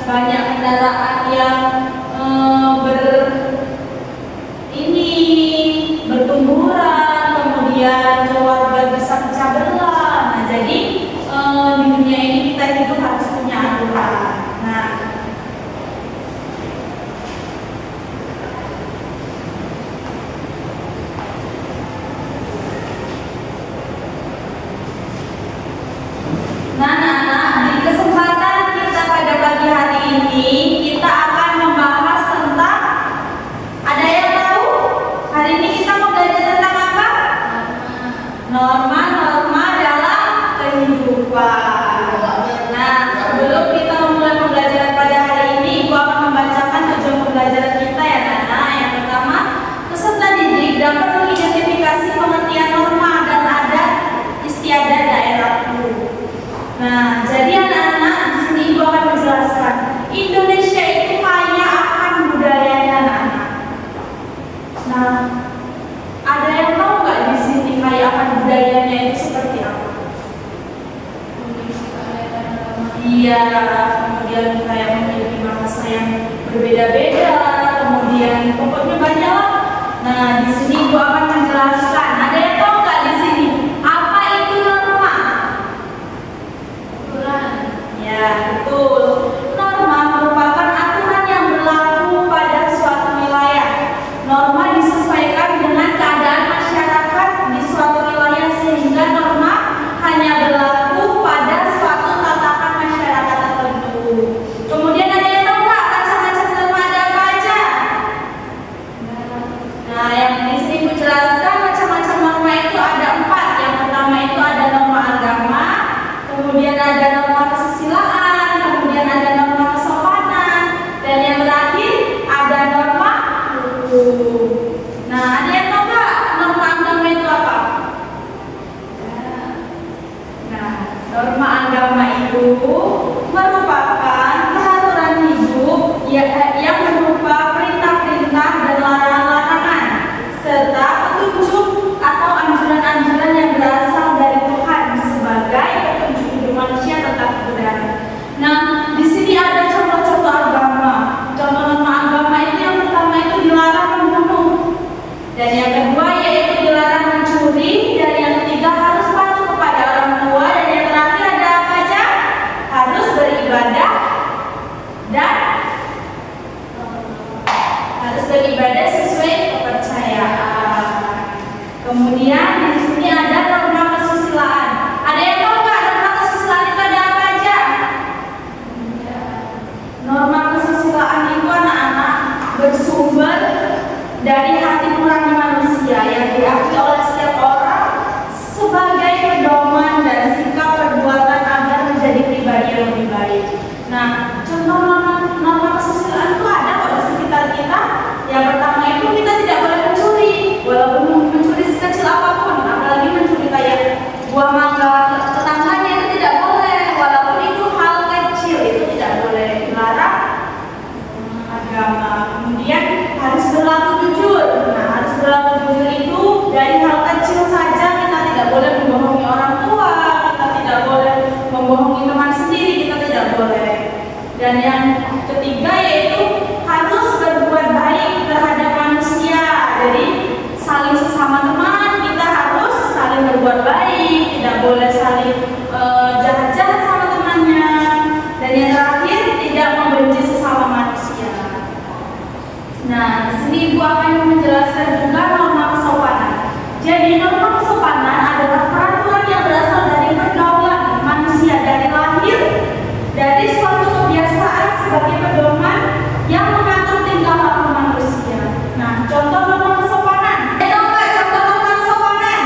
banyak kendaraan yang bertumburan, kemudian keluarga bisa pecah belah. Nah, jadi di dunia ini kita hidup harus punya aturan. Nah, di kesempatan kita pada pagi hari ini kita akan membahas tentang, ada yang tahu? Hari ini kita mau belajar tentang apa? Norma-norma dalam kehidupan. Nah, sebelum kita memulai pembelajaran pada hari ini, Ibu akan membacakan tujuan pembelajaran kita ya, Nana. Yang pertama, peserta didik dapat mengidentifikasi pengertian norma dan adat istiadat daerahku. Nah, jadi anak-anak, di sini Ibu akan menjelaskan Indonesia itu kaya akan budayanya anak-anak. Nah, ada yang tahu nggak di sini kaya akan budayanya itu seperti apa? Iya, kemudian kayak memiliki bahasa yang berbeda-beda, kemudian pokoknya banyak lah. Nah, di sini Ibu akan menjelaskan. Ada yang tahu nggak di sini apa itu norma? Ya, betul. Norma merupakan aturan yang berlaku pada suatu wilayah. Norma disesuaikan dengan keadaan masyarakat di suatu wilayah sehingga norma hanya berlaku pada suatu tatakan masyarakat tertentu. Kemudian ada yang tahu nggak macam-macam norma ada apa aja? Nah, yang di sini Ibu jelaskan macam-macam norma itu ada 4. Yang pertama itu ada norma agama, kemudian ada norma kesusilaan, kemudian ada norma kesopanan, dan yang terakhir ada norma hukum. Nah, ada yang tahu nggak norma agama itu apa? Nah, norma agama itu merupakan peraturan hidup yang berupa perintah-perintah dan larangan-larangan serta petunjuk atau anjuran-anjuran yang berasal dari Tuhan sebagai petunjuk hidup manusia tentang kebenaran. Nah, di sini ada contoh-contoh agama. Contoh norma agama itu yang pertama itu dilarang membunuh, dan yang kedua yaitu dilarang mencuri, dan yang ketiga harus patuh kepada orang tua, dan yang terakhir ada apa aja? Harus beribadah dan harus beribadah sesuai kepercayaan. Kemudian di sini ada norma kesusilaan. Ada yang tahu nggak norma kesusilaan itu ada apa aja? Norma kesusilaan itu anak-anak bersumber dari hati nurani manusia yang diakui oleh setiap orang sebagai pedoman dan sikap perbuatan agar menjadi pribadi yang lebih baik. Nah, contoh norma kesusilaan itu ada kok di sekitar kita. Yang pertama itu kita tidak boleh mencuri, walaupun mencuri sekecil apapun, apalagi mencuri kayak buah mangga tetangganya itu tidak boleh, walaupun itu hal kecil, itu tidak boleh, dilarang agama. Kemudian harus berlaku jujur. Nah, harus berlaku jujur itu dari hal kecil saja. Kita tidak boleh membohongi orang tua, kita tidak boleh membohongi teman sendiri, kita tidak boleh. Dan yang ketiga yaitu harus berbuat baik terhadap manusia. Jadi saling sesama teman kita harus saling berbuat baik, tidak boleh saling jahat-jahat sama temannya. Dan yang terakhir tidak membenci sesama manusia. Nah, di sini Ibu akan menjelaskan juga norma kesopanan. Jadi norma kesopanan adalah peraturan yang berasal dari pergaulan manusia dari lahir, dari suatu kebiasaan sebagai pedoman yang mengatur tingkah laku manusia. Nah, contoh norma kesopanan. Tahu nggak contoh norma kesopanan?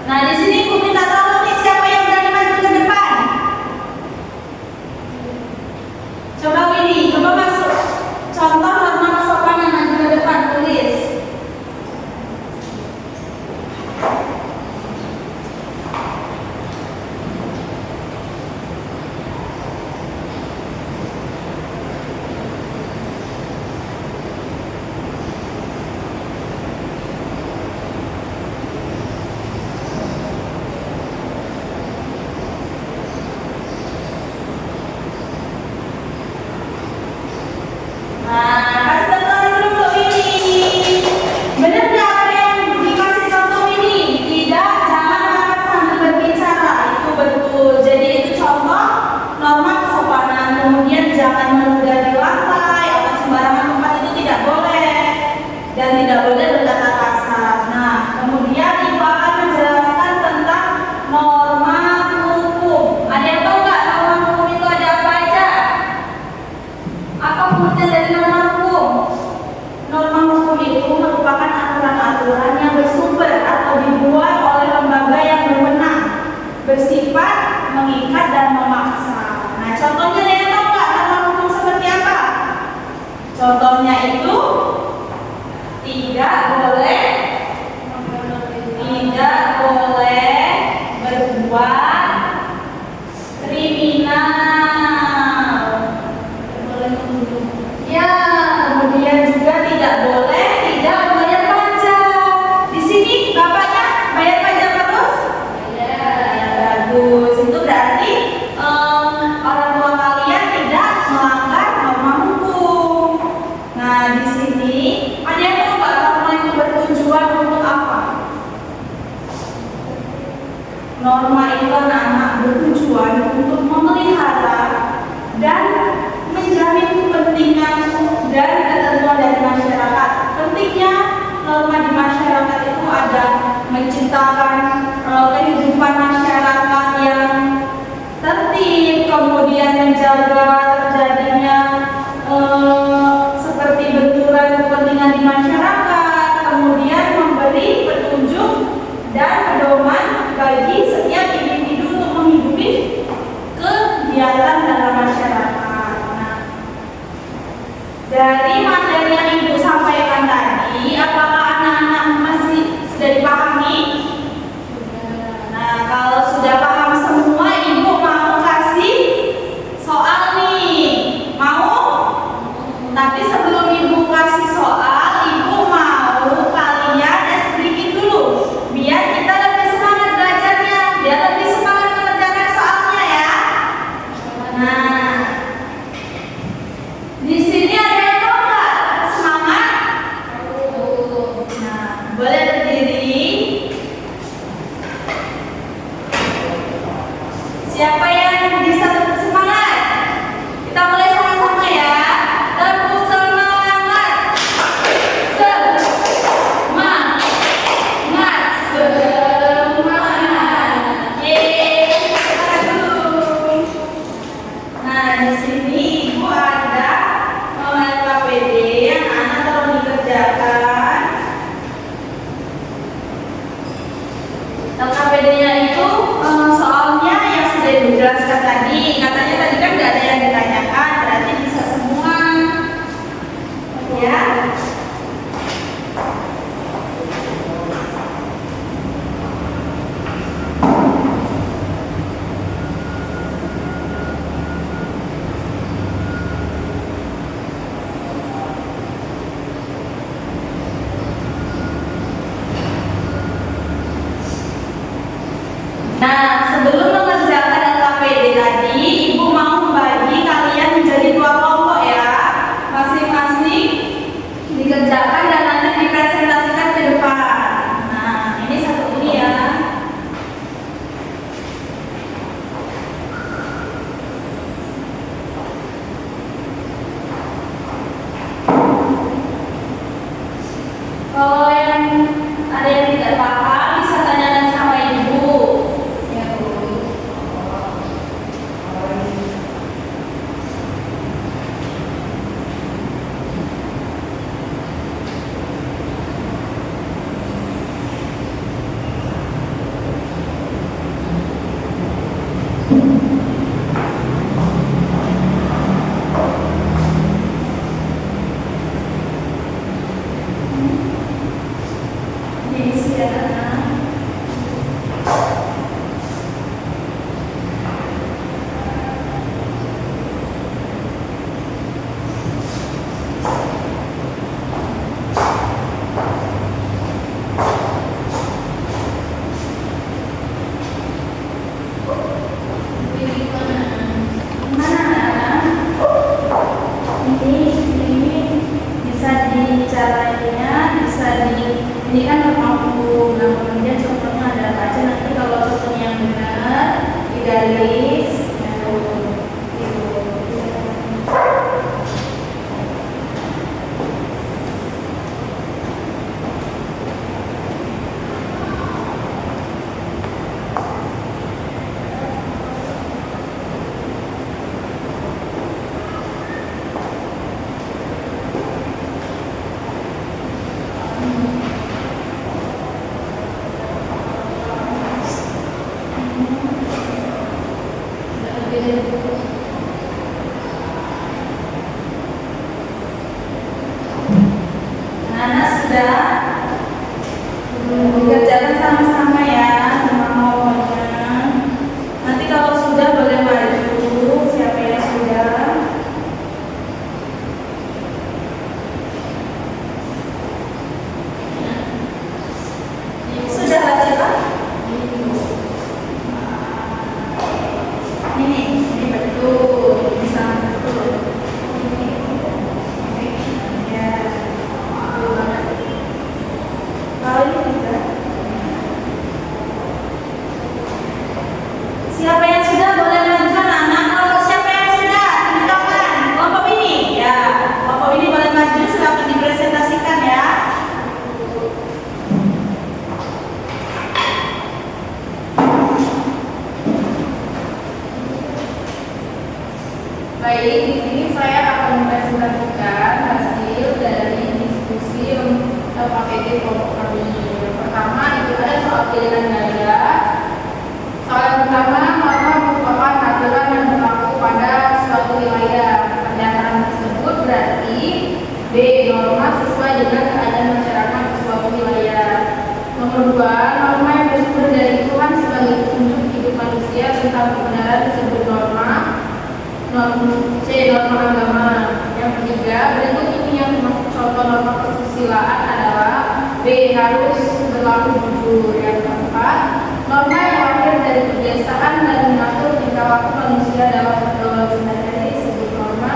Nah, di sini Ibu minta tolong nih, siapa yang berani maju ke depan? Coba Winnie, coba masuk. Contoh norma kesopanan, maju ke depan, tulis. jangan menunda di lantai atau sembarangan tempat, itu tidak boleh, dan tidak boleh berkata kasar. Nah, kemudian Ibu akan menjelaskan tentang norma hukum. Ada yang tahu nggak norma hukum itu ada apa aja? Apa pengertian dari norma hukum? Norma hukum itu merupakan aturan-aturan yang bersumber atau dibuat oleh lembaga yang berwenang, bersifat mengikat dan memaksa. Nah, contohnya ada yang tahu nggak norma hukum seperti apa? Contohnya itu tidak boleh berbuat kriminal. Ya, kemudian juga tidak boleh tidak bayar pajak. Di sini bapaknya bayar pajak terus? Ya, bagus. Itu berarti orang tua kalian tidak melanggar norma hukum. Nah, di sini ada yang tahu nggak norma itu bertujuan untuk apa? Norma itu anak-anak bertujuan untuk memelihara dan menjamin kepentingan dan ketentuan dari masyarakat. Pentingnya norma di masyarakat itu ada menciptakan kehidupan masyarakat yang tertib, kemudian menjaga terjadinya seperti benturan kepentingan di masyarakat, kemudian memberi petunjuk dan pedoman bagi setiap individu untuk menghidupi kegiatan dalam masyarakat. Nah, dari materi yang Ibu sampaikan tadi, apakah anak-anak masih sudah dipahami Baik, di sini saya akan mempresentasikan hasil dari diskusi KPD kelompok kami. Yang pertama itu ada soal pilihan gaya. Soal yang pertama, norma merupakan aturan yang berlaku pada suatu wilayah. Pernyataan tersebut berarti B. Norma sesuai dengan keadaan masyarakat di suatu wilayah. Nomor 2, norma yang bersumber dari Tuhan sebagai petunjuk hidup manusia tentang kebenaran disebut norma. C. Norma agama. Yang ketiga, berikut ini yang termasuk contoh norma kesusilaan adalah B. Harus berlaku jujur. Yang keempat, norma yang lahir dari kebiasaan dan mengatur tingkah laku manusia dalam pergaulan sehari-hari disebut norma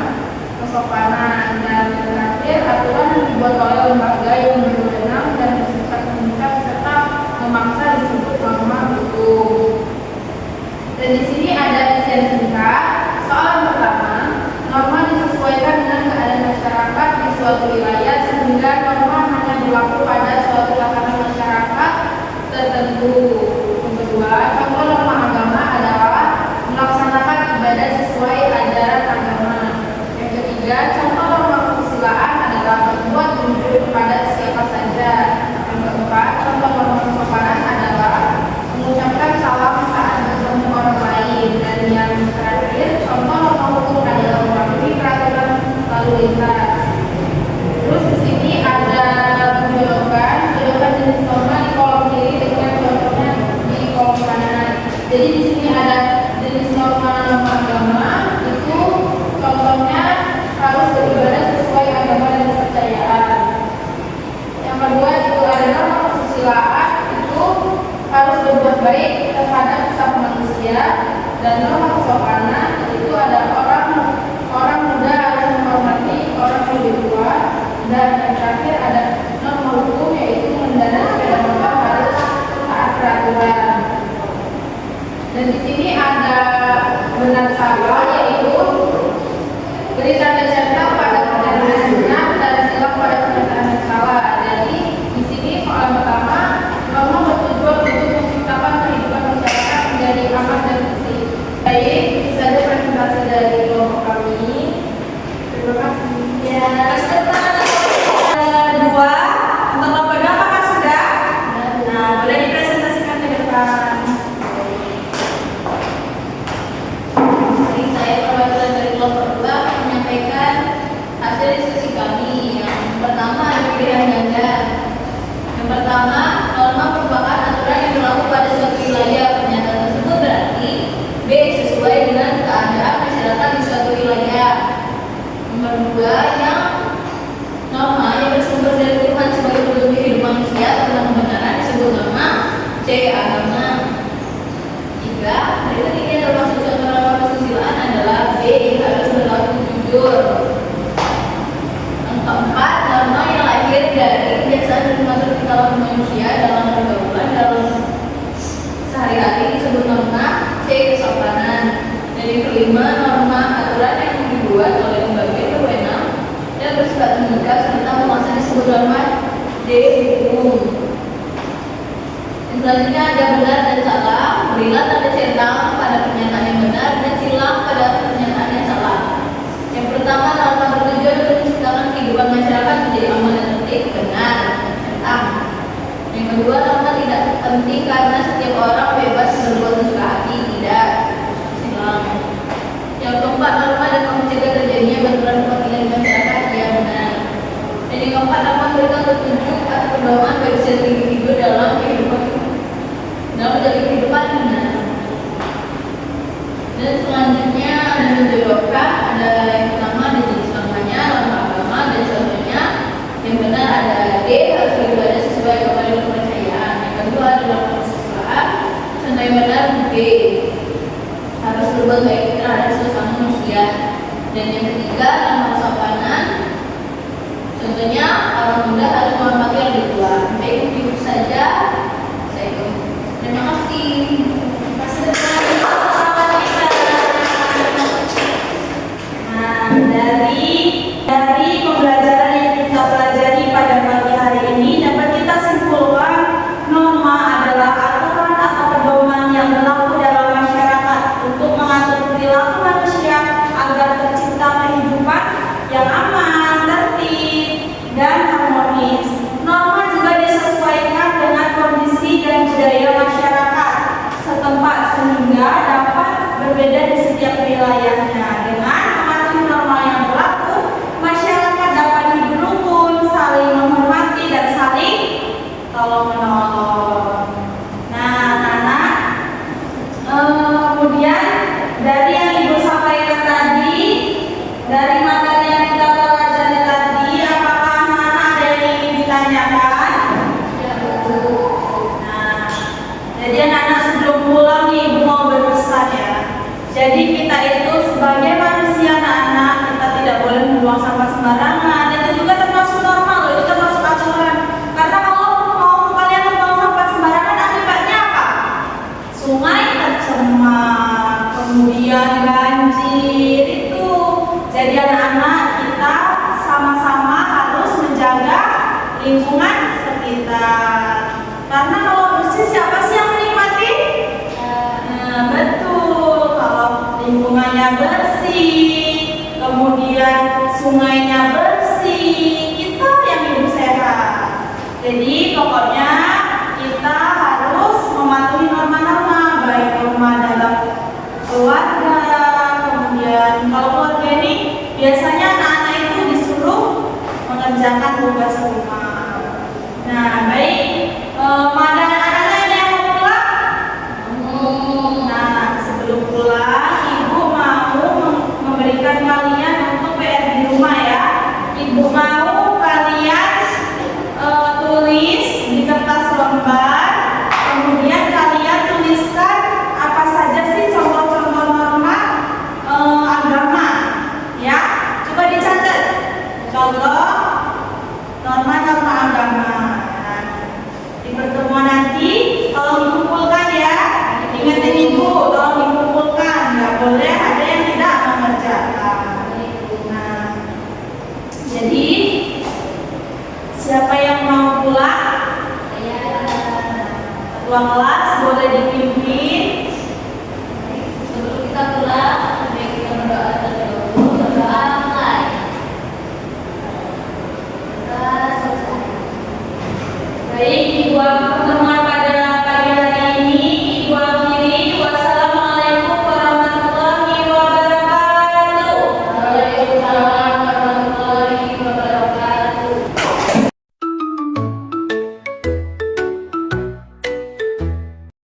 kesopanan. Dan yang terakhir, aturan yang dibuat oleh lembaga yang berwenang dan bersifat mengikat serta memaksa disebut norma hukum. Dan di sini ada isian singkat. Soal pertama, norma disesuaikan dengan keadaan masyarakat di suatu wilayah sehingga norma hanya berlaku pada suatu lapangan masyarakat tertentu. Yang kedua, contoh norma agama adalah melaksanakan ibadah sesuai ajaran agama. Yang ketiga, contoh norma kesusilaan adalah berbuat jujur kepada siapa saja. Yang keempat, contoh norma kesopanan adalah mengucapkan salam saat bertemu orang lain. Dan yang terakhir, contoh norma hukum adalah mematuhi peraturan lalu lintas. Terus di sini ada penjolokan jenis norma di kolom kiri dengan contohnya di kolom kanan. Jadi di sini ada jenis norma agama, itu contohnya harus beribadah sesuai agama dan kepercayaan. Yang kedua itu ada norma kesusilaan, itu harus berbuat baik terhadap sesama manusia. Dan norma kesopanan itu ada orang muda harus menghormati orang yang lebih tua. Dan yang terakhir ada norma hukum, yaitu mengendarai sepeda motor harus taat peraturan. Dan di sini ada benar salah, yaitu beri tanda centang pada pernyataan yang benar dan silang pada pernyataan yang salah. Jadi di sini soal pertama, norma bertujuan untuk menciptakan kehidupan masyarakat menjadi aman dan tertib. Baik, itu saja presentasi dari kelompok kami. Terima kasih. Ya, kedua, untuk kelompok apakah sudah? Nah, boleh dipresentasikan ke depan. Jadi saya perwakilan dari kelompok 2 menyampaikan hasil diskusi kami. Yang pertama ada pilihan ganda. Yang pertama, norma merupakan aturan yang berlaku pada suatu wilayah. Pernyataan tersebut berarti B. Sesuai dengan keadaan masyarakat di suatu wilayah. Nomor 2, yang norma yang bersumber dari Tuhan sebagai petunjuk hidup manusia tentang kebenaran disebut norma. C. Agama. 3, berikut ini termasuk contoh norma kesusilaan adalah B. Harus berlaku jujur. Yang keempat, norma yang lahir dari kebiasaan dan mengatur tingkah laku manusia dalam pergaulan dalam sehari-hari disebut norma. C. Kesopanan. Dan yang kelima, norma aturan yang dibuat oleh lembaga yang berwenang dan bersifat mengikat serta memaksa disebut norma. D. Hukum. Selanjutnya ada benar dan salah. Berilah tanda centang pada pernyataan yang benar dan silang pada pernyataan yang salah. Yang pertama, norma bertujuan untuk menciptakan kehidupan masyarakat menjadi aman dan tertib. Benar, centang. Yang kedua, norma tidak penting karena setiap orang bebas berbuat sesuka hati. Tidak, silang. Yang keempat, norma dapat mencegah terjadinya benturan kepentingan di masyarakat. Ya, benar. Dan yang keempat, norma memberikan petunjuk atau pedoman bagi setiap individu dalam menjalani kehidupan benar. Dan selanjutnya ada menjolokkan. Ada yang pertama ada jenis normanya, norma agama, dan contohnya yang benar ada D. Harus beribadah sesuai kepada kepercayaan. Yang kedua ada norma kesusilaan. Contoh yang benar B. Harus berbuat baik terhadap sesama manusia. Dan yang ketiga norma kesopanan. Contohnya orang muda harus menghormati yang lebih tua. Baik, itu saja. Terima kasih. Terima kasih bersama kita. Nah, dari pembelajaran yang kita pelajari pada pagi hari ini dapat kita simpulkan norma adalah aturan atau pedoman yang berlaku dalam masyarakat untuk mengatur perilaku manusia agar tercipta Jadi anak-anak kita sama-sama harus menjaga lingkungan sekitar. Karena kalau bersih siapa sih yang menikmati? Nah, betul. Kalau lingkungannya bersih, kemudian sungainya bersih, kita yang hidup sehat. Jadi pokoknya kita harus mematuhi norma-norma, baik norma dalam keluarga, kemudian kalau keluarga ini biasanya anak-anak itu disuruh mengerjakan tugas rumah. Nah, baik, ada anak-anak yang mau pulang? Nah, sebelum pulang, ibu mau memberikan kalian untuk PR di rumah ya. Ibu mau kalian tulis di kertas lembar, kemudian kalian tuliskan apa saja sih contoh-contoh norma agama, ya. Coba dicatat contoh norma-norma agama. Nah, di pertemuan nanti tolong dikumpulkan ya. Ingatin ibu, tolong dikumpulkan. Nggak boleh ada yang tidak mengerjakan. Nah, jadi siapa yang mau pulang? Ketua kelas